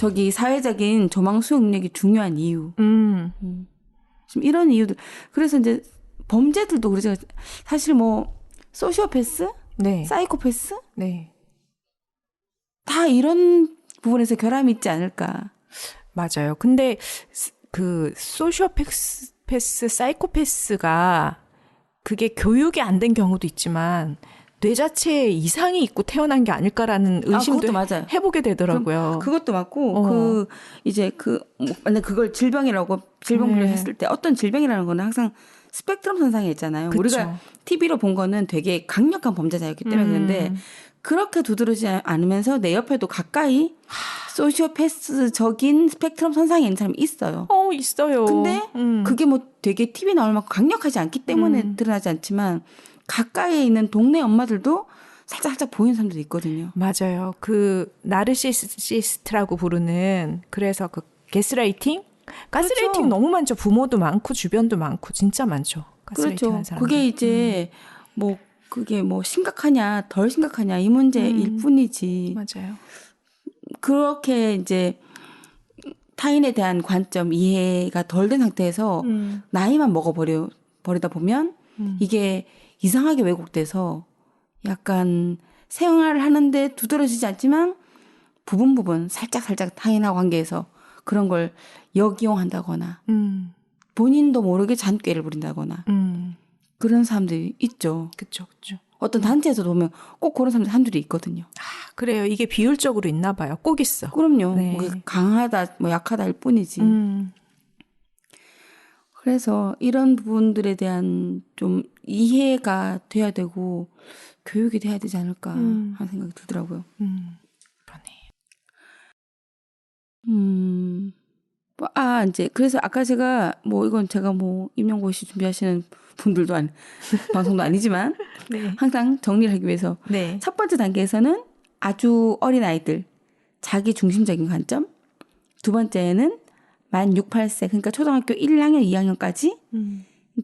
저기 사회적인 조망 수용 능력이 중요한 이유. 지금 이런 이유들. 그래서 이제 범죄들도 그러죠. 사실 뭐 소시오패스, 네. 사이코패스, 네. 다 이런 부분에서 결함이 있지 않을까. 맞아요. 근데 그 소시오패스, 사이코패스가 그게 교육이 안 된 경우도 있지만 뇌 자체에 이상이 있고 태어난 게 아닐까라는 의심도 맞아요. 해보게 되더라고요. 그것도 맞고 만약 그걸 질병이라고 질병분류 했을 때 어떤 질병이라는 거는 항상 스펙트럼 선상에 있잖아요. 그쵸. 우리가 TV로 본 거는 되게 강력한 범죄자였기 때문에 그런데 그렇게 두드러지지 않으면서 내 옆에도 가까이 소시오패스적인 스펙트럼 선상에 있는 사람이 있어요. 있어요. 근데 그게 뭐 되게 TV 나올 만큼 강력하지 않기 때문에 드러나지 않지만 가까이에 있는 동네 엄마들도 살짝 보이는 사람들도 있거든요. 맞아요. 그 나르시시스트라고 부르는 그래서 그 가스라이팅? 가스라이팅 그렇죠. 너무 많죠. 부모도 많고 주변도 많고 진짜 많죠. 가스라이팅 그렇죠. 하는 사람들. 그게 이제 뭐 그게 뭐 심각하냐 덜 심각하냐 이 문제일 뿐이지. 맞아요. 그렇게 이제 타인에 대한 관점 이해가 덜 된 상태에서 나이만 버리다 보면 이게 이상하게 왜곡돼서 약간 생활을 하는데 두드러지지 않지만 부분 살짝 타인하고 관계에서 그런 걸 역이용한다거나 본인도 모르게 잔꾀를 부린다거나 그런 사람들이 있죠. 그쵸. 어떤 단체에서도 보면 꼭 그런 사람들 한둘이 있거든요. 그래요. 이게 비율적으로 있나 봐요. 꼭 있어. 그럼요. 네. 뭐 강하다, 뭐 약하다일 뿐이지. 그래서 이런 부분들에 대한 좀 이해가 돼야 되고 교육이 돼야 되지 않을까 하는 생각이 들더라고요. 그러네. 이제 그래서 아까 제가 뭐 이건 제가 뭐 임용고시 준비하시는 분들도 방송도 아니지만 네. 항상 정리를 하기 위해서 네. 첫 번째 단계에서는 아주 어린 아이들 자기 중심적인 관점, 두 번째는 만 6, 8세 그러니까 초등학교 1학년, 2학년까지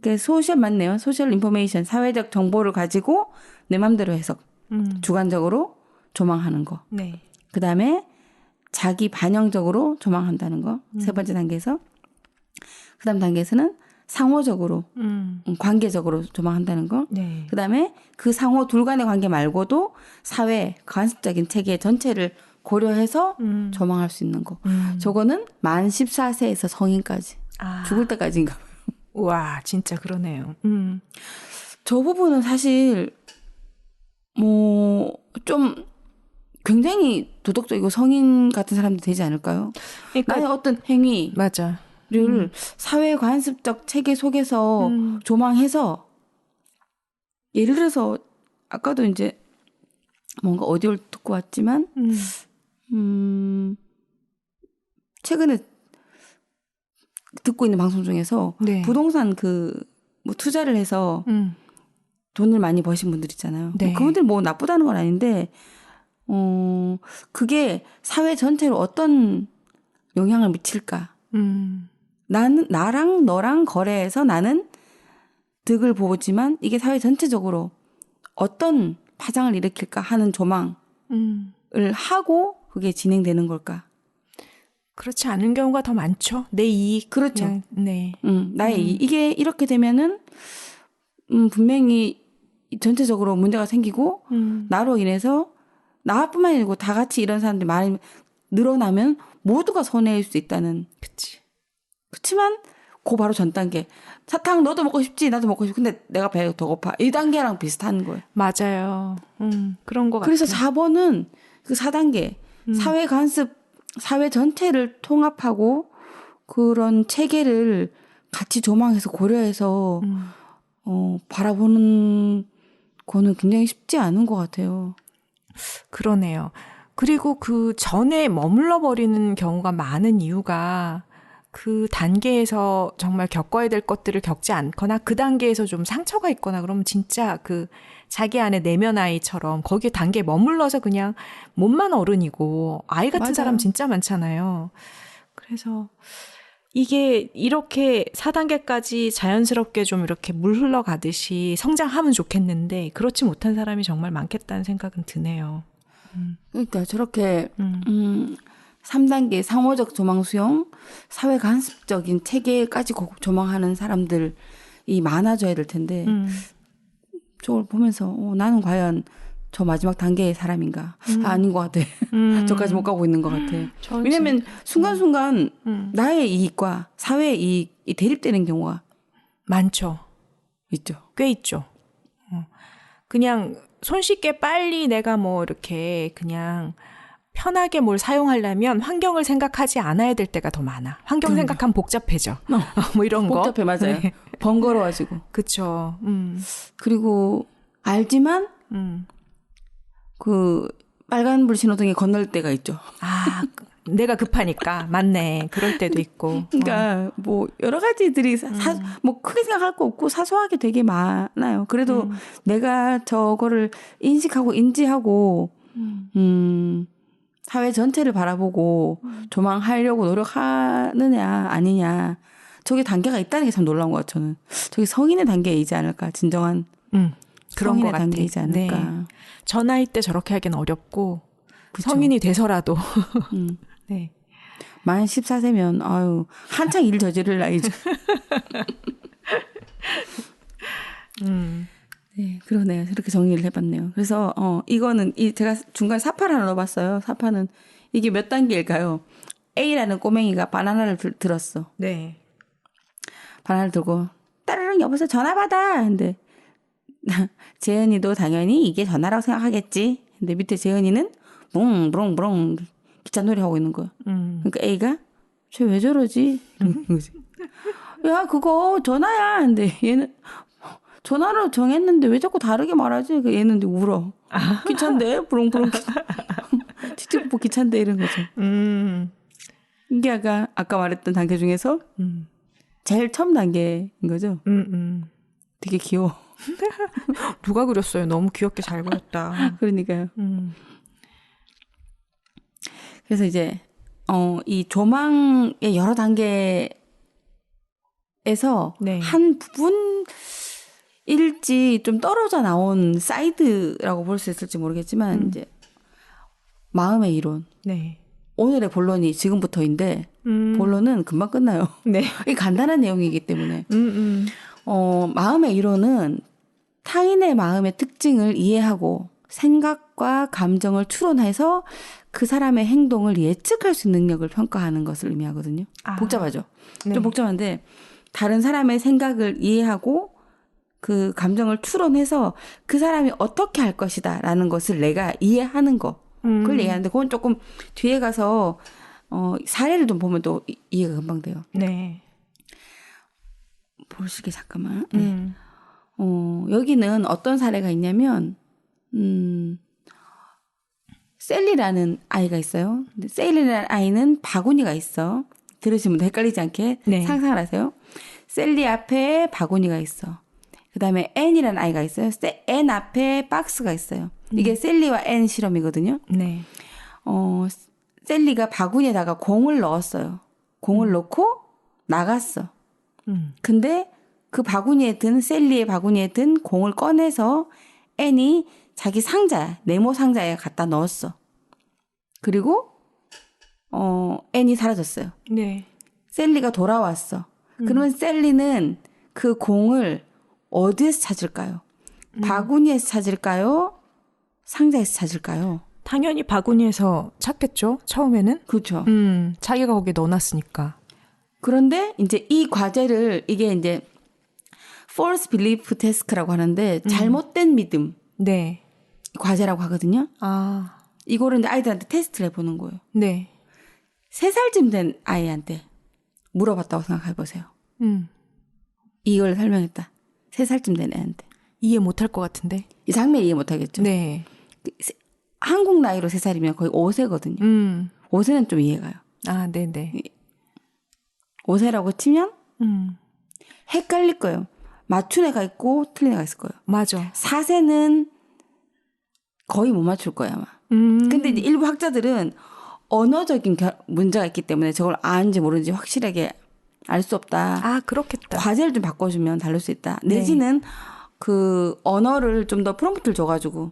그러니까 맞네요. 소셜 인포메이션 사회적 정보를 가지고 내 맘대로 해석 주관적으로 조망하는 거. 네. 그다음에 자기 반영적으로 조망한다는 거. 세 번째 단계에서. 그다음 단계에서는 상호적으로 관계적으로 조망한다는 거. 네. 그다음에 그 상호 둘 간의 관계 말고도 사회 관습적인 체계 전체를 고려해서 조망할 수 있는 거. 저거는 만 14세에서 성인까지. 죽을 때까지인가. 와, 진짜 그러네요. 저 부분은 사실 뭐 좀 굉장히 도덕적이고 성인 같은 사람도 되지 않을까요? 그러니까 나의 어떤 행위 맞아. 를 사회 관습적 체계 속에서 조망해서 예를 들어서 아까도 이제 뭔가 오디오를 듣고 왔지만 최근에 듣고 있는 방송 중에서 네. 부동산 뭐 투자를 해서 돈을 많이 버신 분들 있잖아요. 네. 뭐 그분들 뭐 나쁘다는 건 아닌데 그게 사회 전체로 어떤 영향을 미칠까? 나랑 너랑 거래해서 나는 득을 보지만 이게 사회 전체적으로 어떤 파장을 일으킬까 하는 조망을 하고 그게 진행되는 걸까? 그렇지 않은 경우가 더 많죠. 내 이익. 그렇죠. 그냥, 네. 나의 이익. 이게 이렇게 되면은 분명히 전체적으로 문제가 생기고 나로 인해서 나뿐만 아니고 다 같이 이런 사람들이 많이 늘어나면 모두가 손해일 수 있다는. 그치. 그렇지만 그 바로 전 단계. 사탕 너도 먹고 싶지 나도 먹고 싶고 근데 내가 배가 더 고파. 이 단계랑 비슷한 거예요. 맞아요. 그런 것 같아요. 그래서 4번은 그 4단계 사회 간섭 사회 전체를 통합하고 그런 체계를 같이 조망해서 고려해서 바라보는 거는 굉장히 쉽지 않은 것 같아요. 그러네요. 그리고 그 전에 머물러 버리는 경우가 많은 이유가 그 단계에서 정말 겪어야 될 것들을 겪지 않거나 그 단계에서 좀 상처가 있거나 그러면 진짜 그 자기 안에 내면 아이처럼 거기에 단계에 머물러서 그냥 몸만 어른이고 아이 같은 맞아요. 사람 진짜 많잖아요. 그래서 이게 이렇게 4단계까지 자연스럽게 좀 이렇게 물 흘러가듯이 성장하면 좋겠는데 그렇지 못한 사람이 정말 많겠다는 생각은 드네요. 그러니까 저렇게 3단계 상호적 조망 수용, 사회 간섭적인 체계까지 조망하는 사람들이 많아져야 될 텐데 저걸 보면서 나는 과연 저 마지막 단계의 사람인가? 아닌 것 같아. 저까지 못 가고 있는 것 같아. 왜냐면 순간순간 나의 이익과 사회의 이익이 대립되는 경우가 많죠. 있죠. 꽤 있죠. 그냥 손쉽게 빨리 내가 뭐 이렇게 그냥 편하게 뭘 사용하려면 환경을 생각하지 않아야 될 때가 더 많아. 환경 생각하면 복잡해져. 뭐 이런 거. 복잡해, 맞아요. 네. 번거로워지고. 그쵸. 그리고 알지만 그 빨간불 신호등에 건널 때가 있죠. 아, 내가 급하니까. 맞네. 그럴 때도 있고. 그러니까 뭐 여러 가지들이 뭐 크게 생각할 거 없고 사소하게 되게 많아요. 그래도 내가 저거를 인식하고 인지하고 사회 전체를 바라보고 조망하려고 노력하느냐 아니냐. 저게 단계가 있다는 게 참 놀라운 것 같아요. 저는. 저게 성인의 단계이지 않을까. 진정한 그런 성인의 것 같아. 단계이지 않을까. 네. 저 나이 때 저렇게 하기는 어렵고 그쵸. 성인이 돼서라도 네. 만 14세면 아유 한창 일 저지를 나이죠. 네, 그러네요. 이렇게 정리를 해봤네요. 그래서 이거는 제가 중간에 사파를 하나 넣어봤어요. 사파는 이게 몇 단계일까요? A라는 꼬맹이가 바나나를 들었어. 네. 바나나를 들고 따르릉 여보세요 전화 받아. 근데 재은이도 당연히 이게 전화라고 생각하겠지. 근데 밑에 재은이는 붕붕붕 기차 놀이 하고 있는 거야. 그러니까 A가 쟤 왜 저러지? 이런 거지. 야 그거 전화야. 근데 얘는 전화로 정했는데 왜 자꾸 다르게 말하지? 얘는 이제 울어. 귀찮대? 부릉부릉 티티뽀 귀찮대 이런 거죠. 이게 아까 말했던 단계 중에서 제일 처음 단계인 거죠. 되게 귀여워. 누가 그렸어요? 너무 귀엽게 잘 그렸다. 그러니까요. 그래서 이제 이 조망의 여러 단계에서 네. 한 부분일지 좀 떨어져 나온 사이드라고 볼 수 있을지 모르겠지만 이제 마음의 이론. 네. 오늘의 본론이 지금부터인데 본론은 금방 끝나요. 네. 이 간단한 내용이기 때문에 마음의 이론은 타인의 마음의 특징을 이해하고 생각과 감정을 추론해서 그 사람의 행동을 예측할 수 있는 능력을 평가하는 것을 의미하거든요. 복잡하죠. 네. 좀 복잡한데 다른 사람의 생각을 이해하고 그 감정을 추론해서 그 사람이 어떻게 할 것이다라는 것을 내가 이해하는 거. 그걸 얘기하는데 그건 조금 뒤에 가서 사례를 좀 보면 또 이해가 금방 돼요. 네. 보시게 잠깐만. 네. 여기는 어떤 사례가 있냐면 셀리라는 아이가 있어요. 근데 셀리라는 아이는 바구니가 있어. 들으시면 헷갈리지 않게 네. 상상을 하세요. 셀리 앞에 바구니가 있어. 그다음에 N이라는 아이가 있어요. N 앞에 박스가 있어요. 이게 셀리와 N 실험이거든요. 네. 셀리가 바구니에다가 공을 넣었어요. 공을 넣고 나갔어. 근데 그 바구니에 든 셀리의 바구니에 든 공을 꺼내서 N이 자기 상자, 네모 상자에 갖다 넣었어. 그리고 N이 사라졌어요. 네. 셀리가 돌아왔어. 그러면 셀리는 그 공을 어디에서 찾을까요? 바구니에서 찾을까요? 상자에서 찾을까요? 당연히 바구니에서 찾겠죠. 처음에는. 그렇죠. 자기가 거기에 넣어놨으니까. 그런데 이제 이 과제를 이게 이제 false belief task라고 하는데 잘못된 믿음 네. 과제라고 하거든요. 아. 이거를 이제 아이들한테 테스트를 해보는 거예요. 네. 3살쯤 된 아이한테 물어봤다고 생각해 보세요. 이걸 설명했다. 3살쯤 된 애한테. 이해 못할 것 같은데. 이 장면 이해 못하겠죠. 네. 한국 나이로 3살이면 거의 5세거든요. 5세는 좀 이해가요. 아, 네네. 5세라고 치면 헷갈릴 거예요. 맞춘 애가 있고 틀린 애가 있을 거예요. 맞아. 4세는 거의 못 맞출 거예요, 아마. 근데 이제 일부 학자들은 언어적인 문제가 있기 때문에 저걸 아는지 모르는지 확실하게 알 수 없다. 아, 그렇겠다. 과제를 좀 바꿔주면 다를 수 있다. 네. 내지는 그 언어를 좀 더 프롬프트를 줘가지고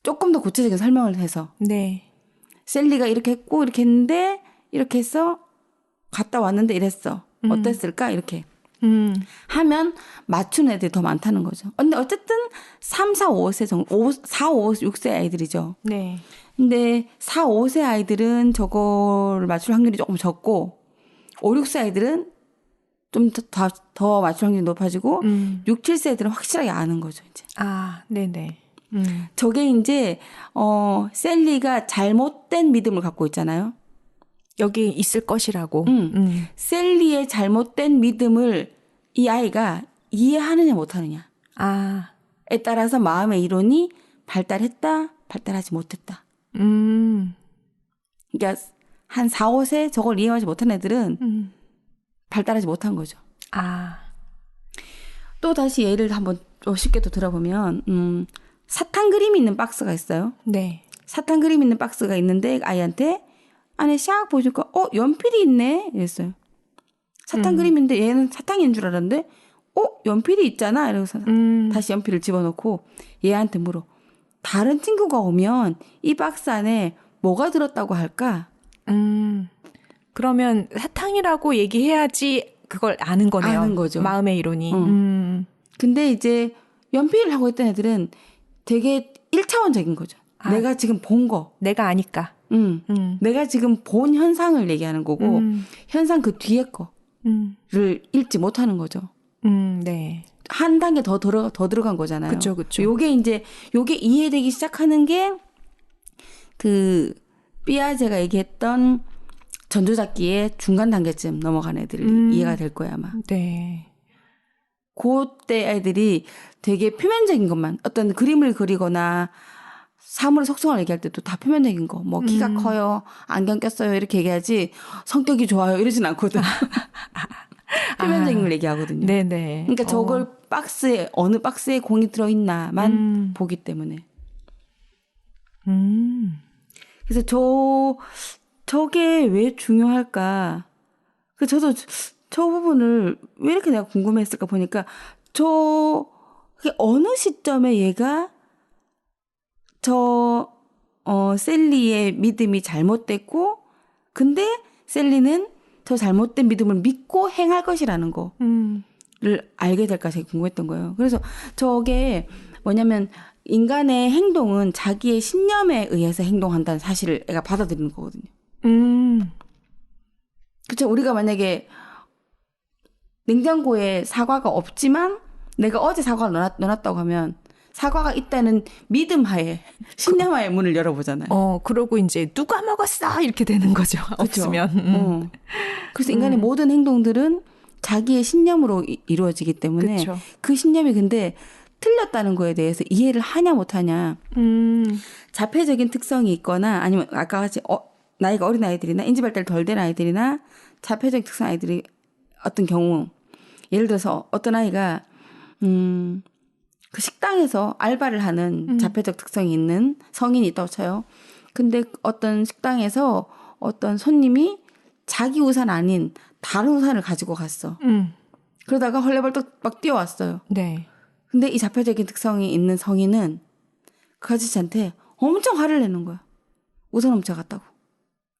조금 더 구체적인 설명을 해서 네. 셀리가 이렇게 했고 이렇게 했는데 이렇게 해서 갔다 왔는데 이랬어. 어땠을까? 이렇게 하면 맞춘 애들이 더 많다는 거죠. 근데 어쨌든 3, 4, 5세 정도 4, 5, 6세 아이들이죠. 네. 근데 4, 5세 아이들은 저거를 맞출 확률이 조금 적고 5, 6세 아이들은 좀 더 맞출 확률이 높아지고 6, 7세 애들은 확실하게 아는 거죠. 이제. 아, 네네. 저게 이제 셀리가 잘못된 믿음을 갖고 있잖아요. 여기 있을 것이라고. 셀리의 잘못된 믿음을 이 아이가 이해하느냐 못하느냐에 아, 따라서 마음의 이론이 발달했다, 발달하지 못했다. 그러니까 한 4, 5세 저걸 이해하지 못한 애들은 발달하지 못한 거죠. 아, 또 다시 예를 한번 좀 쉽게 또 들어보면 사탕 그림이 있는 박스가 있어요. 네. 사탕 그림 있는 박스가 있는데 아이한테 안에 샥 보니까 연필이 있네 이랬어요. 사탕 그림인데 얘는 사탕인 줄 알았는데 연필이 있잖아 이러고서 다시 연필을 집어넣고 얘한테 물어. 다른 친구가 오면 이 박스 안에 뭐가 들었다고 할까? 그러면 사탕이라고 얘기해야지 그걸 아는 거네요. 아는 거죠. 마음의 이론이. 근데 이제 연필을 하고 있던 애들은 되게 1차원적인 거죠. 아. 내가 지금 본 거. 내가 아니까. 내가 지금 본 현상을 얘기하는 거고 현상 그 뒤에 거를 읽지 못하는 거죠. 네. 한 단계 더 들어간 거잖아요. 그쵸. 요게 이해되기 시작하는 게 그 삐아제가 얘기했던 전조잡기의 중간 단계쯤 넘어간 애들 이해가 될 거야 아마. 네. 그때 애들이 되게 표면적인 것만 어떤 그림을 그리거나 사물의 속성을 얘기할 때도 다 표면적인 거. 뭐 키가 커요. 안경 꼈어요. 이렇게 얘기하지 성격이 좋아요. 이러진 않거든. 표면적인 걸 얘기하거든요. 네네. 그러니까 저걸 박스에 어느 박스에 공이 들어있나만 보기 때문에. 그래서 저게 왜 중요할까? 그 저도 저 부분을 왜 이렇게 내가 궁금했을까 보니까 그게 어느 시점에 얘가 셀리의 믿음이 잘못됐고 근데 셀리는 저 잘못된 믿음을 믿고 행할 것이라는 거를 알게 될까 되게 궁금했던 거예요. 그래서 저게 뭐냐면 인간의 행동은 자기의 신념에 의해서 행동한다는 사실을 애가 받아들이는 거거든요. 그렇죠. 우리가 만약에 냉장고에 사과가 없지만 내가 어제 사과를 넣어놨다고 하면 사과가 있다는 믿음 하에 신념 하에 문을 열어보잖아요. 그러고 이제 누가 먹었어 이렇게 되는 거죠. 그렇죠? 없으면. 그래서 인간의 모든 행동들은 자기의 신념으로 이루어지기 때문에 그쵸. 그 신념이 근데 틀렸다는 거에 대해서 이해를 하냐 못하냐 자폐적인 특성이 있거나 아니면 아까 같이 나이가 어린 아이들이나 인지발달 덜 된 아이들이나 자폐적 특성 아이들이 어떤 경우 예를 들어서 어떤 아이가 그 식당에서 알바를 하는 자폐적 특성이 있는 성인이 있다고 쳐요. 근데 어떤 식당에서 어떤 손님이 자기 우산 아닌 다른 우산을 가지고 갔어. 그러다가 헐레벌떡 막 뛰어왔어요. 네. 근데 이 자폐적인 특성이 있는 성인은 그 아저씨한테 엄청 화를 내는 거야. 우산 훔쳐갔다고.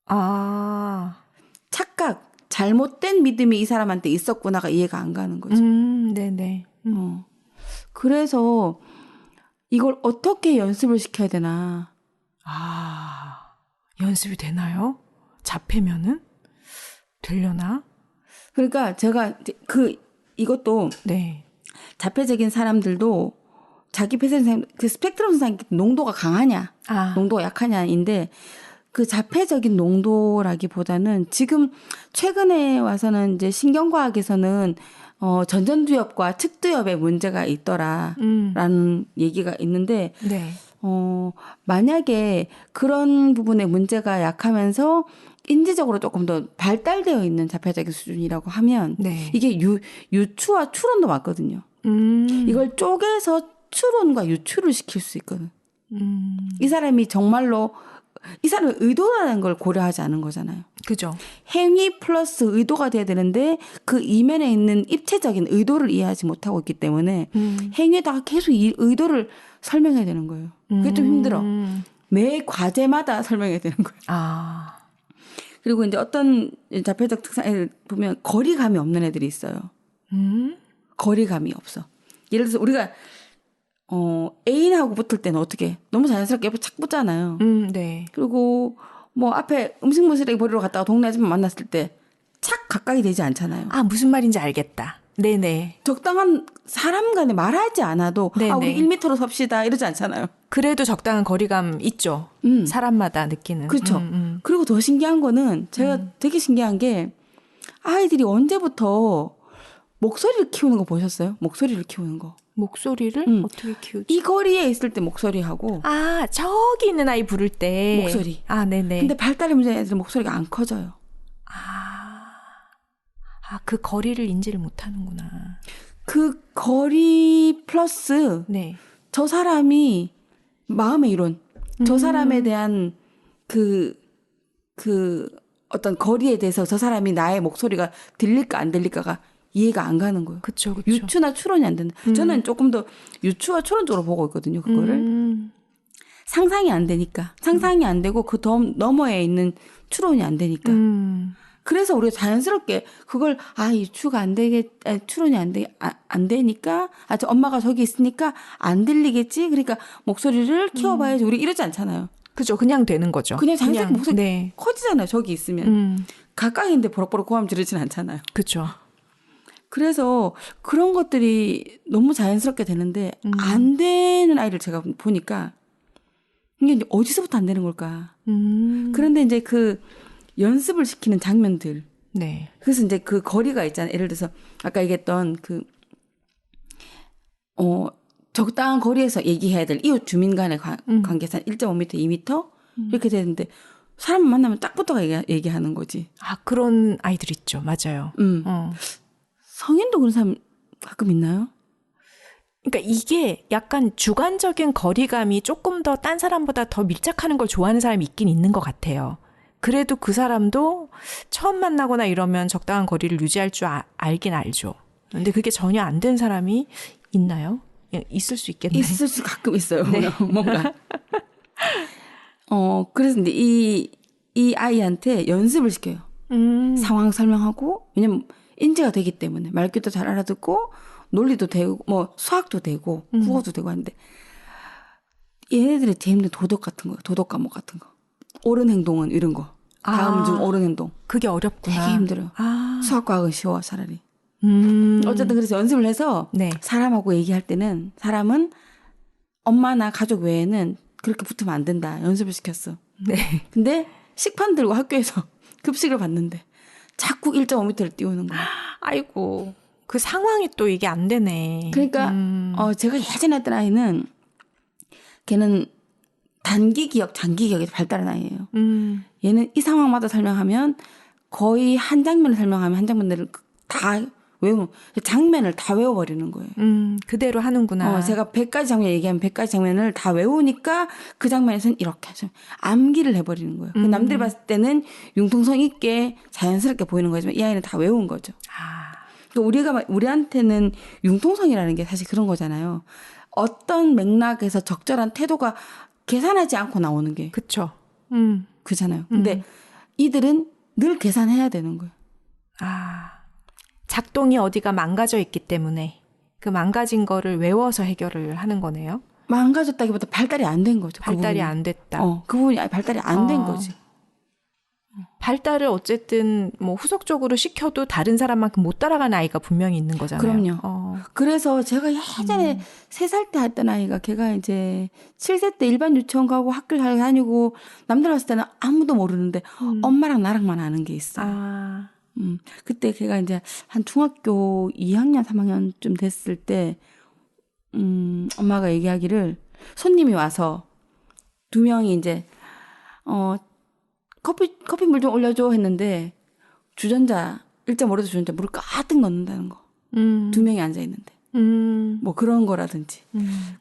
아. 착각, 잘못된 믿음이 이 사람한테 있었구나가 이해가 안 가는 거죠. 네네. 그래서 이걸 어떻게 연습을 시켜야 되나. 연습이 되나요? 자폐면은? 되려나? 그러니까 제가 이것도 네. 자폐적인 사람들도 자기 폐쇄성 그 스펙트럼 증상 농도가 강하냐, 농도가 약하냐인데 그 자폐적인 농도라기보다는 지금 최근에 와서는 이제 신경과학에서는 전전두엽과 측두엽에 문제가 있더라라는 얘기가 있는데 네. 만약에 그런 부분에 문제가 약하면서 인지적으로 조금 더 발달되어 있는 자폐적인 수준이라고 하면 네. 이게 유추와 추론도 맞거든요. 이걸 쪼개서 추론과 유추를 시킬 수 있거든. 이 사람이 정말로 이 사람의 의도라는 걸 고려하지 않은 거잖아요. 그죠. 행위 플러스 의도가 돼야 되는데 그 이면에 있는 입체적인 의도를 이해하지 못하고 있기 때문에 행위에다가 계속 이 의도를 설명해야 되는 거예요. 그게 좀 힘들어. 매 과제마다 설명해야 되는 거예요. 아. 그리고 이제 어떤 자폐적 특성을 보면 거리감이 없는 애들이 있어요. 거리감이 없어. 예를 들어서 우리가 애인하고 붙을 때는 어떻게 너무 자연스럽게 옆에 착 붙잖아요. 네. 그리고 뭐 앞에 음식물 쓰레기 버리러 갔다가 동네 아줌마 만났을 때 착 가까이 되지 않잖아요. 아, 무슨 말인지 알겠다. 네네. 적당한 사람 간에 말하지 않아도 네네. 아 우리 1m로 섭시다 이러지 않잖아요. 그래도 적당한 거리감 있죠. 사람마다 느끼는. 그렇죠. 그리고 더 신기한 거는 제가 되게 신기한 게 아이들이 언제부터 목소리를 키우는 거 보셨어요? 목소리를 키우는 거. 목소리를 어떻게 키우지? 이 거리에 있을 때 목소리하고 아, 저기 있는 아이 부를 때. 목소리. 아, 네네. 근데 발달이 문제는 애들은 목소리가 안 커져요. 그 거리를 인지를 못 하는구나. 그 거리 플러스 네. 저 사람이 마음의 이론, 저 사람에 대한 그 어떤 거리에 대해서 저 사람이 나의 목소리가 들릴까 안 들릴까가 이해가 안 가는 거예요. 그쵸. 유추나 추론이 안 된다. 저는 조금 더 유추와 추론 쪽으로 보고 있거든요. 그거를. 상상이 안 되니까. 상상이 안 되고 그 너머에 있는 추론이 안 되니까. 그래서 우리가 자연스럽게 그걸 유추가 안 추론이 안 되니까 저 엄마가 저기 있으니까 안 들리겠지. 그러니까 목소리를 키워봐야지. 우리 이러지 않잖아요. 그죠. 그냥 되는 거죠. 그냥 자연스럽게 목소리 네. 커지잖아요. 저기 있으면. 가까이 있는데 버럭버럭 고함 지르진 않잖아요. 그렇죠. 그래서 그런 것들이 너무 자연스럽게 되는데 안 되는 아이를 제가 보니까 이게 이제 어디서부터 안 되는 걸까. 그런데 이제 그 연습을 시키는 장면들. 네. 그래서 이제 그 거리가 있잖아요. 예를 들어서 아까 얘기했던 적당한 거리에서 얘기해야 될 이웃 주민 간의 관계상 1.5m, 2m 이렇게 되는데 사람 만나면 딱 붙어가 얘기하는 거지. 아, 그런 아이들 있죠. 맞아요. 성인도 그런 사람 가끔 있나요? 그러니까 이게 약간 주관적인 거리감이 조금 더 딴 사람보다 더 밀착하는 걸 좋아하는 사람이 있긴 있는 것 같아요. 그래도 그 사람도 처음 만나거나 이러면 적당한 거리를 유지할 줄 알긴 알죠. 근데 그게 전혀 안 된 사람이 있나요? 있을 수 있겠네요. 있을 수 가끔 있어요. 네. 뭔가. 그래서 이제 이 아이한테 연습을 시켜요. 상황 설명하고, 왜냐면 인지가 되기 때문에 말귀도 잘 알아듣고 논리도 되고 뭐 수학도 되고 국어도 되고 하는데 얘네들이 제일 힘든 도덕 같은 거예요. 도덕 과목 같은 거. 옳은 행동은 이런 거. 다음 중 옳은 행동. 그게 어렵구나. 되게 힘들어요. 수학 과학은 쉬워 차라리. 어쨌든 그래서 연습을 해서 네. 사람하고 얘기할 때는 사람은 엄마나 가족 외에는 그렇게 붙으면 안 된다. 연습을 시켰어. 네. 근데 식판 들고 학교에서 급식을 받는데 자꾸 1.5m를 띄우는 거야. 아이고. 그 상황이 또 이게 안 되네. 그러니까 제가 예전에 했던 아이는 걔는 단기 기억, 장기 기억이 발달한 아이예요. 얘는 이 상황마다 설명하면 거의 한 장면을 설명하면 한 장면들을 다 장면을 다 외워버리는 거예요. 그대로 하는구나. 제가 100가지 장면 얘기하면 100가지 장면을 다 외우니까 그 장면에서는 이렇게 하죠. 암기를 해버리는 거예요. 남들이 봤을 때는 융통성 있게 자연스럽게 보이는 거지만 이 아이는 다 외운 거죠. 그러니까 우리한테는 융통성이라는 게 사실 그런 거잖아요. 어떤 맥락에서 적절한 태도가 계산하지 않고 나오는 게. 그쵸. 그잖아요. 근데 이들은 늘 계산해야 되는 거예요. 작동이 어디가 망가져 있기 때문에 그 망가진 거를 외워서 해결을 하는 거네요. 망가졌다기보다 발달이 안 된 거죠. 발달이 안 됐다. 그 부분이 발달이 안 된 거지. 발달을 어쨌든 뭐 후속적으로 시켜도 다른 사람만큼 못 따라가는 아이가 분명히 있는 거잖아요. 그럼요. 그래서 제가 예전에 3살 때 했던 아이가 걔가 이제 7세 때 일반 유치원 가고 학교를 잘 다니고 남들 봤을 때는 아무도 모르는데 엄마랑 나랑만 아는 게 있어. 그때 걔가 이제 한 중학교 2학년, 3학년쯤 됐을 때 엄마가 얘기하기를 손님이 와서 2명이 이제 커피 물 좀 올려줘 했는데 주전자 1.5리터 주전자 물을 가득 넣는다는 거. 2명이 앉아 있는데. 뭐 그런 거라든지.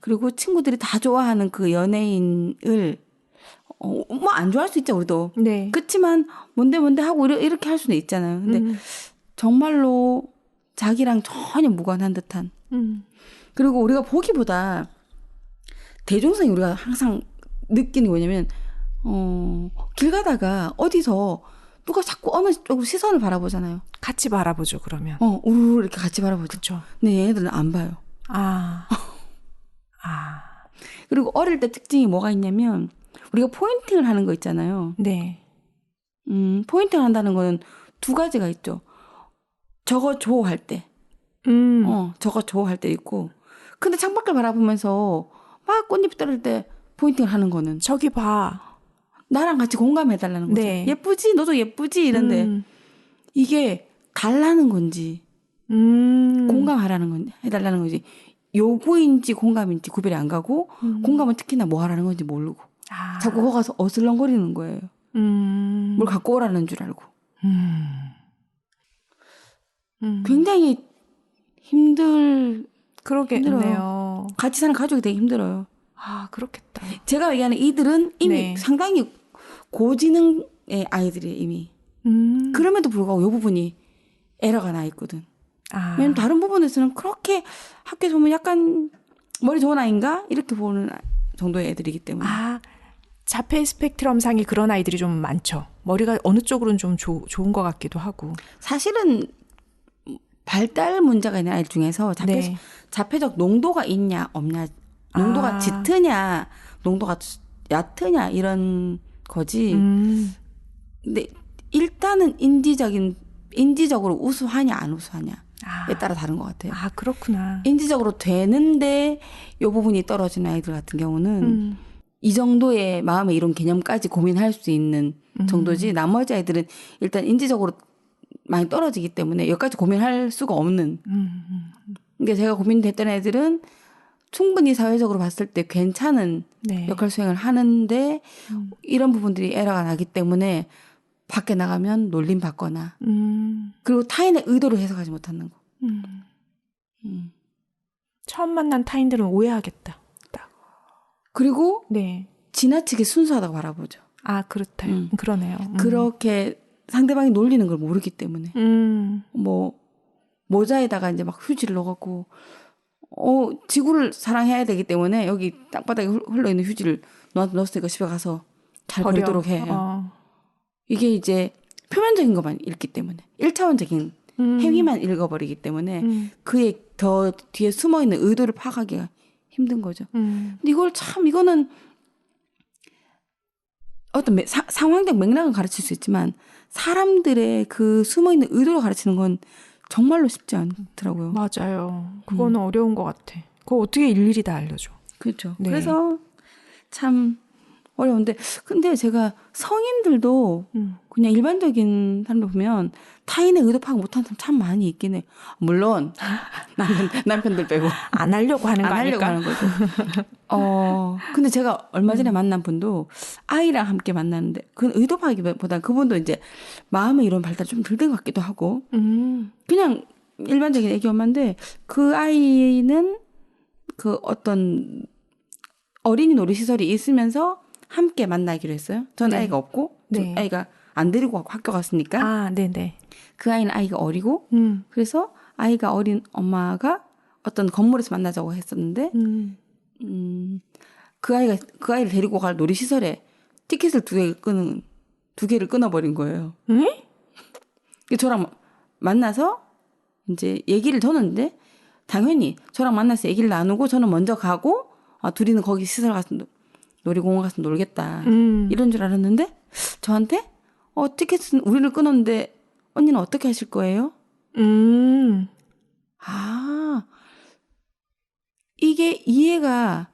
그리고 친구들이 다 좋아하는 그 연예인을 뭐 안 좋아할 수 있죠 우리도. 네. 그렇지만 뭔데 하고 이렇게 할 수는 있잖아요. 근데 정말로 자기랑 전혀 무관한 듯한. 그리고 우리가 보기보다 대중성이 우리가 항상 느끼는 게 뭐냐면 길 가다가 어디서 누가 자꾸 어느 쪽으로 시선을 바라보잖아요. 같이 바라보죠, 그러면. 우르르 이렇게 같이 바라보죠. 그렇죠. 근데 얘네들은 안 봐요. 그리고 어릴 때 특징이 뭐가 있냐면 우리가 포인팅을 하는 거 있잖아요. 네. 포인팅을 한다는 거는 두 가지가 있죠. 저거 줘 할 때. 저거 줘 할 때 있고. 근데 창밖을 바라보면서 막 꽃잎 떨어질 때 포인팅을 하는 거는 저기 봐. 나랑 같이 공감해달라는 거죠. 네. 예쁘지? 너도 예쁘지? 이런데 이게 달라는 건지 공감하라는 건지 해달라는 건지 요구인지 공감인지 구별이 안 가고 공감은 특히나 뭐 하라는 건지 모르고 자꾸 거기 가서 어슬렁거리는 거예요. 뭘 갖고 오라는 줄 알고. 굉장히 그러겠네요. 같이 사는 가족이 되게 힘들어요. 그렇겠다. 제가 얘기하는 이들은 이미 네. 상당히 고지능의 아이들이 이미. 그럼에도 불구하고 이 부분이 에러가 나 있거든. 왜냐면 다른 부분에서는 그렇게 학교에서 보면 약간 머리 좋은 아이인가? 이렇게 보는 정도의 애들이기 때문에. 자폐 스펙트럼상이 그런 아이들이 좀 많죠. 머리가 어느 쪽으로는 좀 좋은 것 같기도 하고. 사실은 발달 문제가 있는 아이들 중에서 자폐적 농도가 있냐 없냐, 농도가 짙으냐 농도가 얕으냐 이런 거지. 근데 일단은 인지적으로 우수하냐 안 우수하냐에 따라 다른 것 같아요. 그렇구나. 인지적으로 되는데 이 부분이 떨어지는 아이들 같은 경우는 이 정도의 마음의 이런 개념까지 고민할 수 있는 정도지, 나머지 아이들은 일단 인지적으로 많이 떨어지기 때문에 여기까지 고민할 수가 없는. 그러니까 제가 고민됐던 애들은 충분히 사회적으로 봤을 때 괜찮은 역할 수행을 하는데 이런 부분들이 에러가 나기 때문에 밖에 나가면 놀림 받거나 그리고 타인의 의도를 해석하지 못하는 거. 처음 만난 타인들은 오해하겠다. 그리고 지나치게 순수하다고 바라보죠. 그렇다요. 그러네요. 그렇게 상대방이 놀리는 걸 모르기 때문에. 뭐 모자에다가 이제 막 휴지를 넣어갖고 지구를 사랑해야 되기 때문에 여기 땅바닥에 흘러있는 휴지를 너한테 넣었으니까 집에 가서 잘 버리도록 해요. 이게 이제 표면적인 것만 읽기 때문에 1차원적인 행위만 읽어버리기 때문에 그의 더 뒤에 숨어있는 의도를 파악하기가 힘든 거죠. 근데 이거는 어떤 상황적 맥락은 가르칠 수 있지만 사람들의 그 숨어있는 의도를 가르치는 건 정말로 쉽지 않더라고요. 맞아요. 그거는 어려운 것 같아. 그거 어떻게 일일이 다 알려줘. 그렇죠. 그래서 참 어려운데, 근데 제가 성인들도 그냥 일반적인 사람들 보면 타인의 의도 파악 못하는 사람 참 많이 있긴 해. 물론 남편들 빼고 안 하려고 하는 거 안 아닐까? 하려고 하는 거죠. 근데 제가 얼마 전에 만난 분도 아이랑 함께 만났는데 그건 의도 파악보다는 그분도 이제 마음의 이런 발달이 좀 덜 된 것 같기도 하고 그냥 일반적인 애기 엄마인데 그 아이는 그 어떤 어린이 놀이시설이 있으면서 함께 만나기로 했어요. 전 아이가 없고 아이가 안 데리고 학교 갔으니까. 그 아이는 아이가 어리고 그래서 아이가 어린 엄마가 어떤 건물에서 만나자고 했었는데 그 아이를 데리고 갈 놀이시설에 티켓을 두 개를 끊어버린 거예요. 저랑 만나서 이제 얘기를 저는데 당연히 저랑 만나서 얘기를 나누고 저는 먼저 가고 둘이는 거기 시설 가서 놀이공원 가서 놀겠다 이런 줄 알았는데 저한테 티켓은 우리를 끊었는데 언니는 어떻게 하실 거예요? 이게 이해가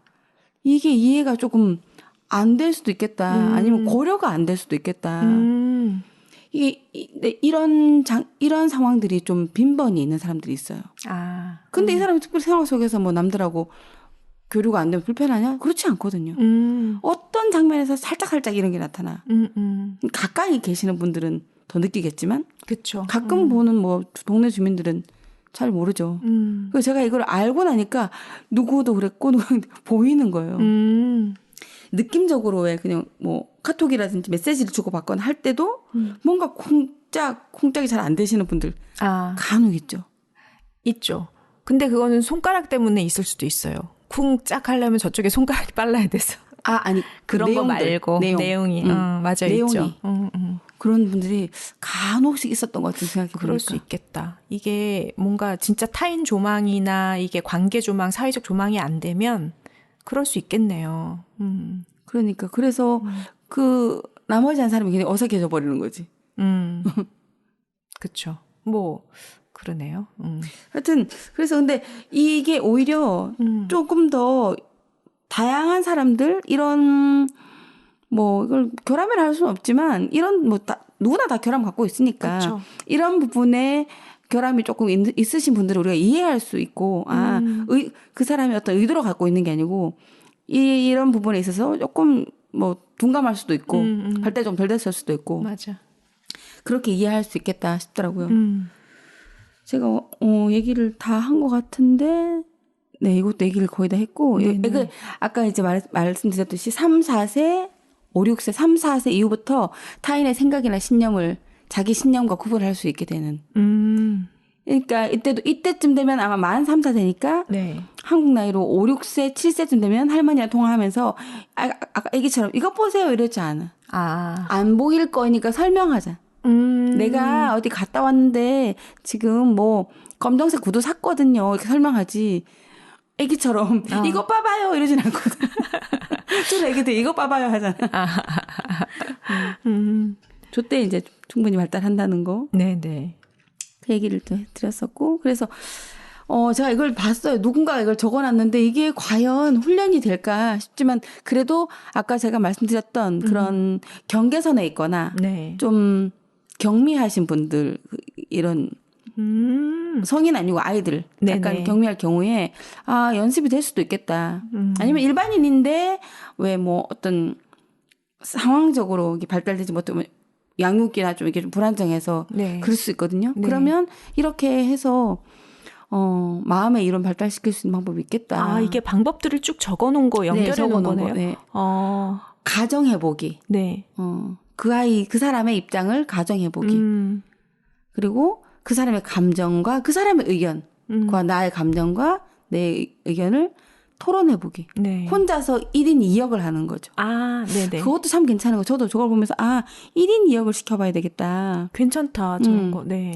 조금 안 될 수도 있겠다. 아니면 고려가 안 될 수도 있겠다. 이게 이런 상황들이 좀 빈번히 있는 사람들이 있어요. 근데 이 사람이 특별히 생활 속에서 뭐 남들하고 교류가 안 되면 불편하냐? 그렇지 않거든요. 어떤 장면에서 살짝 이런 게 나타나. 가까이 계시는 분들은 더 느끼겠지만 그쵸. 가끔 보는 뭐 동네 주민들은 잘 모르죠. 그래서 제가 이걸 알고 나니까 누구도 그랬고 보이는 거예요. 느낌적으로 왜 그냥 뭐 카톡이라든지 메시지를 주고받거나 할 때도 뭔가 콩짝이 잘 안 되시는 분들 간혹 있죠. 근데 그거는 손가락 때문에 있을 수도 있어요. 쿵 짝 하려면 저쪽에 손가락이 빨라야 돼서. 아니 그런 거 내용들, 말고 내용이 맞아 내용이 있죠. 그런 분들이 간혹씩 있었던 것 같은 생각이 그럴 보니까. 수 있겠다. 이게 뭔가 진짜 타인 조망이나 이게 관계 조망, 사회적 조망이 안 되면 그럴 수 있겠네요. 그러니까 그래서 그 나머지 한 사람이 그냥 어색해져 버리는 거지. 그렇죠. 뭐 그러네요. 하여튼 그래서 근데 이게 오히려 조금 더 다양한 사람들 이런 뭐 이걸 결함이라 할 수는 없지만 이런 뭐 누구나 다 결함 갖고 있으니까 그쵸. 이런 부분에 결함이 조금 있으신 분들을 우리가 이해할 수 있고 그 사람이 어떤 의도로 갖고 있는 게 아니고 이런 부분에 있어서 조금 뭐 둔감할 수도 있고 발달이 좀 덜 됐을 수도 있고 맞아. 그렇게 이해할 수 있겠다 싶더라고요. 제가 얘기를 다 한 것 같은데 네 이것도 얘기를 거의 다 했고 아까 이제 말씀드렸듯이 3, 4세 5, 6세, 3, 4세 이후부터 타인의 생각이나 신념을 자기 신념과 구분할 수 있게 되는. 그러니까 이때쯤 되면 아마 만 3, 4세니까 네. 한국 나이로 5, 6세, 7세쯤 되면 할머니랑 통화하면서 아까 애기처럼 이거 보세요 이러지 않아. 안 보일 거니까 설명하자. 내가 어디 갔다 왔는데 지금 뭐 검정색 구두 샀거든요. 이렇게 설명하지. 애기처럼 이거 봐봐요 이러진 않거든. 저 애기들 이거 봐봐요 하잖아. 저때 이제 충분히 발달한다는 거. 네네. 그 얘기를 또 드렸었고 그래서 제가 이걸 봤어요. 누군가가 이걸 적어놨는데 이게 과연 훈련이 될까 싶지만 그래도 아까 제가 말씀드렸던 그런 경계선에 있거나 네. 좀 경미하신 분들 이런 성인 아니고 아이들 약간 네네. 경미할 경우에 연습이 될 수도 있겠다. 아니면 일반인인데 왜 뭐 어떤 상황적으로 이게 발달되지 못하면 양육이나 좀 이게 좀 불안정해서 네. 그럴 수 있거든요. 네. 그러면 이렇게 해서 마음의 이론 발달시킬 수 있는 방법이 있겠다. 이게 방법들을 쭉 적어놓은 거 연결해 놓은 거네요. 네. 어. 가정해보기. 네. 그 사람의 입장을 가정해보기. 그리고 그 사람의 감정과 그 사람의 의견과 나의 감정과 내 의견을 토론해보기. 네. 혼자서 1인 2역을 하는 거죠. 네네. 그것도 참 괜찮은 거. 저도 저걸 보면서 1인 2역을 시켜봐야 되겠다. 괜찮다. 저런 거. 네.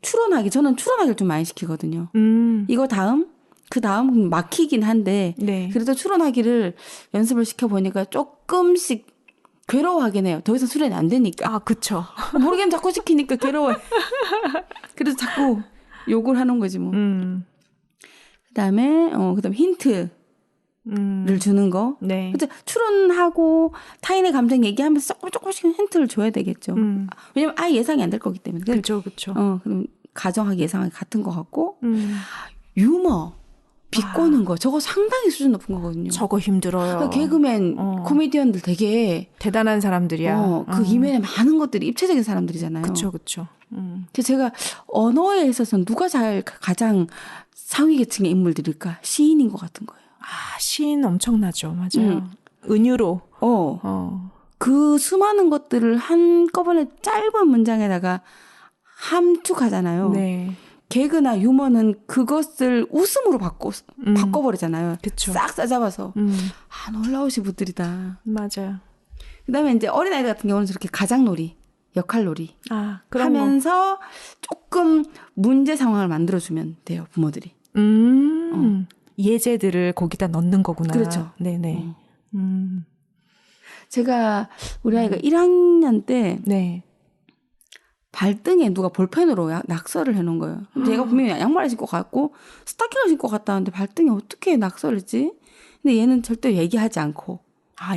저는 추론하기를 좀 많이 시키거든요. 이거 그 다음 막히긴 한데 네. 그래도 추론하기를 연습을 시켜보니까 조금씩 괴로워하긴 해요. 더 이상 수련이 안 되니까. 그쵸. 모르겠는 자꾸 시키니까 괴로워해. 그래서 자꾸 욕을 하는 거지 뭐. 그다음에 힌트를 주는 거. 네. 그래서 추론하고 타인의 감정 얘기하면서 조금씩 힌트를 줘야 되겠죠. 왜냐면 아예 예상이 안 될 거기 때문에. 그렇죠. 그럼 가정하기 예상하기 같은 것 같고 유머 비꼬는 거 저거 상당히 수준 높은 거거든요. 저거 힘들어요. 개그맨 코미디언들 되게 대단한 사람들이야. 그 이면에 많은 것들이 입체적인 사람들이잖아요. 그렇죠. 그래서 제가 언어에 있어서는 누가 가장 상위 계층의 인물들일까? 시인인 것 같은 거예요. 시인 엄청나죠. 맞아요. 은유로. 그 수많은 것들을 한꺼번에 짧은 문장에다가 함축하잖아요. 네. 개그나 유머는 그것을 웃음으로 바꿔버리잖아요. 그쵸. 싹 싸잡아서. 놀라우신 분들이다. 맞아요. 그다음에 이제 어린아이들 같은 경우는 저렇게 가장놀이, 역할놀이 그런 하면서 조금 문제 상황을 만들어주면 돼요, 부모들이. 예제들을 거기다 넣는 거구나. 그렇죠. 네네. 제가 우리 아이가 1학년 때 네. 발등에 누가 볼펜으로 낙서를 해놓은 거예요. 근데 얘가 분명히 양말을 신고 갔고 스타킹을 신고 갔다는데 발등에 어떻게 낙서를 했지? 근데 얘는 절대 얘기하지 않고.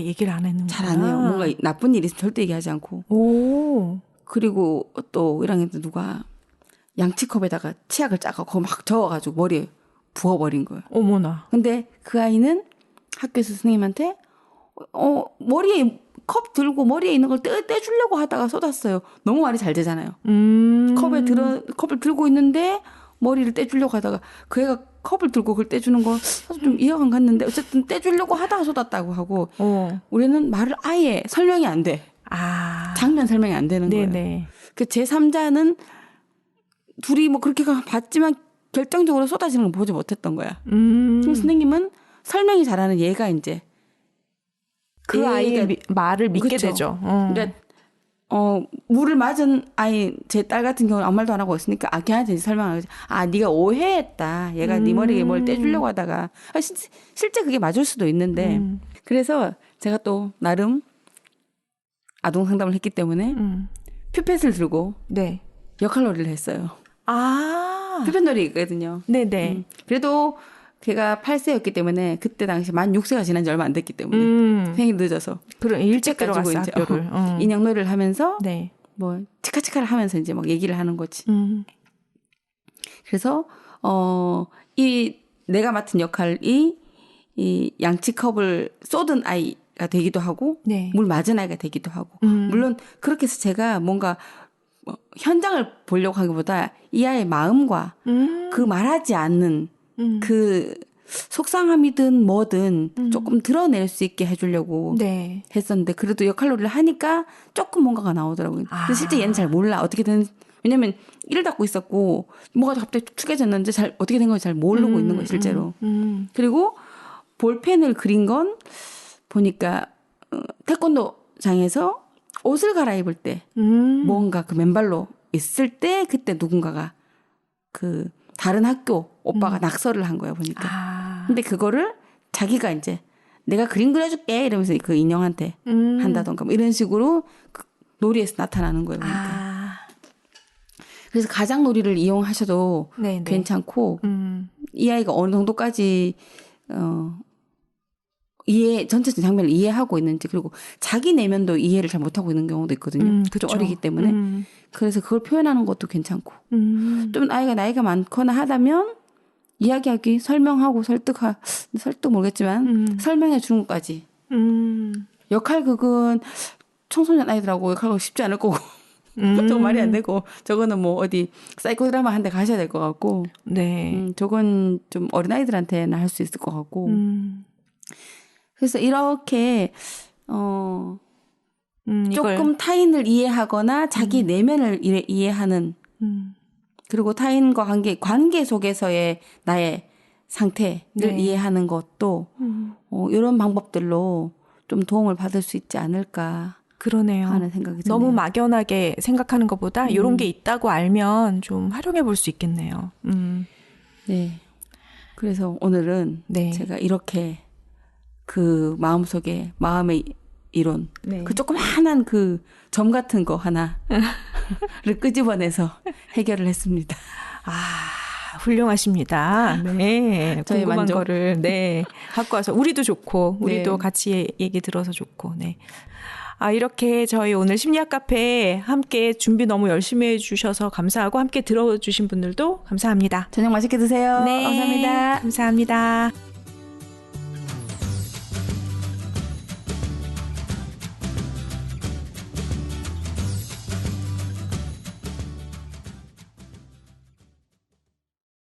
얘기를 안 했는구나. 잘 안 해요. 뭔가 나쁜 일이 있으면 절대 얘기하지 않고. 오. 그리고 또 1학년 때 누가 양치컵에다가 치약을 짜고 막 저어가지고 머리에 부어버린 거예요. 어머나. 근데 그 아이는 학교에서 선생님한테 머리에 컵 들고 머리에 있는 걸 떼주려고 하다가 쏟았어요. 너무 말이 잘 되잖아요. 컵을 들고 있는데 머리를 떼주려고 하다가 그 애가 컵을 들고 그걸 떼주는 거 좀 이해가 안 갔는데 어쨌든 떼주려고 하다가 쏟았다고 하고 우리는 말을 아예 설명이 안 돼. 장면 설명이 안 되는 거예요. 그 제3자는 둘이 뭐 그렇게 봤지만 결정적으로 쏟아지는 걸 보지 못했던 거야. 그럼 선생님은 설명이 잘하는 얘가 이제 그 아이의 얘가- 말을 믿게 그쵸. 되죠. 그러니까 물을 맞은 아이 제 딸 같은 경우는 아무 말도 안 하고 있으니까 걔한테 이제 설명하지. 네가 오해했다. 얘가 네 머리에 뭘 떼주려고 하다가 실제 그게 맞을 수도 있는데 그래서 제가 또 나름 아동 상담을 했기 때문에 퓨펫을 들고 네. 역할놀이를 했어요. 퓨펫놀이 있거든요. 네네. 그래도 걔가 8세였기 때문에 그때 당시 만 6세가 지난 지 얼마 안 됐기 때문에 생일 늦어서 그럼 일찍 가지고 들어갔어 이제 학교를. 인형놀이를 하면서 네. 뭐 치카치카를 하면서 이제 막 얘기를 하는 거지. 그래서 이 내가 맡은 역할이 이 양치컵을 쏟은 아이가 되기도 하고 네. 물 맞은 아이가 되기도 하고 물론 그렇게 해서 제가 뭔가 현장을 보려고 하기보다 이 아이의 마음과 그 말하지 않는 그 속상함이든 뭐든 조금 드러낼 수 있게 해주려고 네. 했었는데 그래도 역할놀이를 하니까 조금 뭔가가 나오더라고요. 근데 실제 얘는 잘 몰라. 어떻게든 왜냐면 이를 닫고 있었고 뭐가 갑자기 축축해졌는지 잘 어떻게 된 건지 잘 모르고 있는 거예요 실제로. 그리고 볼펜을 그린 건 보니까 태권도장에서 옷을 갈아입을 때 뭔가 그 맨발로 있을 때 그때 누군가가 그 다른 학교 오빠가 낙서를 한 거예요 보니까. 근데 그거를 자기가 이제 내가 그림 그려줄게 이러면서 그 인형한테 한다던가 뭐 이런 식으로 그 놀이에서 나타나는 거예요 보니까. 그래서 가장놀이를 이용하셔도 네네. 괜찮고 이 아이가 어느 정도까지 전체 장면을 이해하고 있는지 그리고 자기 내면도 이해를 잘 못하고 있는 경우도 있거든요. 그쵸. 좀 어리기 때문에. 그래서 그걸 표현하는 것도 괜찮고 좀 아이가 나이가 많거나 하다면 이야기하기 설명하고 설득 모르겠지만 설명해 주는 것까지. 역할극은 청소년 아이들하고 역할극 쉽지 않을 거고 저거 말이 안 되고 저거는 뭐 어디 사이코 드라마 한 대 가셔야 될 것 같고 네. 저건 좀 어린아이들한테는 할 수 있을 것 같고 그래서 이렇게 조금 타인을 이해하거나 자기 내면을 이해하는 그리고 타인과 관계 속에서의 나의 상태를 네. 이해하는 것도 이런 방법들로 좀 도움을 받을 수 있지 않을까 그러네요. 하는 생각이 드네요. 너무 막연하게 생각하는 것보다 이런 게 있다고 알면 좀 활용해 볼 수 있겠네요. 네. 그래서 오늘은 네. 제가 이렇게 그 마음속에 마음의 이론 네. 그 조그마한 그 점 같은 거 하나를 끄집어내서 해결을 했습니다. 훌륭하십니다. 네. 저의 궁금한 만족. 거를 갖고 와서 우리도 좋고 우리도 네. 같이 얘기 들어서 좋고. 네. 이렇게 저희 오늘 심리학 카페 함께 준비 너무 열심히 해주셔서 감사하고 함께 들어주신 분들도 감사합니다. 저녁 맛있게 드세요. 네. 감사합니다. 감사합니다.